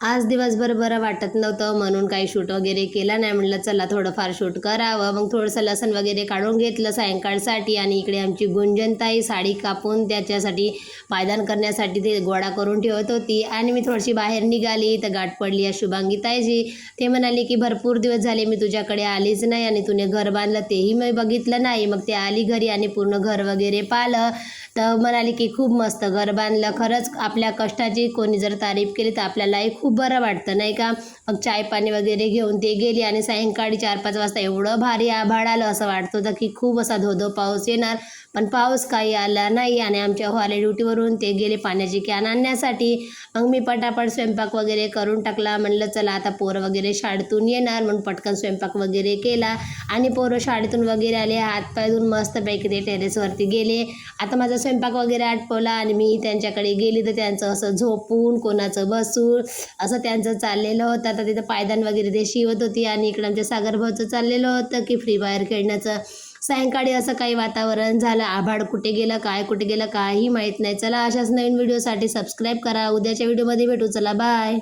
आज दिवसभर बरं वाटत नव्हतं म्हणून काही शूट वगैरे केला नाही. म्हटलं चला थोडंफार शूट करावं. मग थोडंसं लसण वगैरे काढून घेतलं सायंकाळसाठी. आणि इकडे आमची गुंजनताई साडी कापून त्याच्यासाठी पायदान करण्यासाठी ते गोळा करून ठेवत होती. आणि मी थोडीशी बाहेर निघाली तर गाठ पडली या शुभांगीताईची. ते म्हणाले की भरपूर दिवस झाले मी तुझ्याकडे आलीच नाही आणि तुने घर बांधलं तेही मी बघितलं नाही. मग ते आली घरी आणि पूर्ण घर वगैरे पाहिलं तर म्हणाली की खूप मस्त घर बांधलं. खरंच आपल्या कष्टाची कोणी जर तारीफ केली तर आपल्यालाही खूप बरं वाटतं नाही का. मग चाय पाणी वगैरे घेऊन ते गेली आणि सायंकाळी 4-5 वाजता एवढं भारी आभाळ आलं, असं वाटत होतं की खूप असा धो-धो पाऊस येणार, पण पाऊस काही आला नाही. आणि आमच्या वाले ड्युटीवरून ते गेले पाण्याची कॅन आणण्यासाठी. मग मी पटापट स्वयंपाक वगैरे करून टाकला. म्हणलं चला आता पोरं वगैरे शाळेतून येणार म्हणून पटकन स्वयंपाक वगैरे केला. आणि पोरं शाळेतून वगैरे आले, हातपाय धुवून मस्तपैकी ते टेरेसवरती गेले. आता माझा स्वयंपाक वगैरे आटपवला आणि मी त्यांच्याकडे गेली तर त्यांचं असं झोपून कोणाचं बसून असं त्यांचं चाललेलं होतं. आता तिथं पायदान वगैरे ते शिवत होती आणि इकडं आमच्या सागरभाऊचं चाललेलं होतं की फ्री फायर खेळण्याचं. सायंकाळी असं काही वातावरण झालं, आभाळ कुठे गेलं काय कुठे गेलं काही माहीत नाही. चला अशाच नवीन व्हिडिओसाठी सबस्क्राईब करा. उद्याच्या व्हिडिओमध्ये भेटू. चला बाय.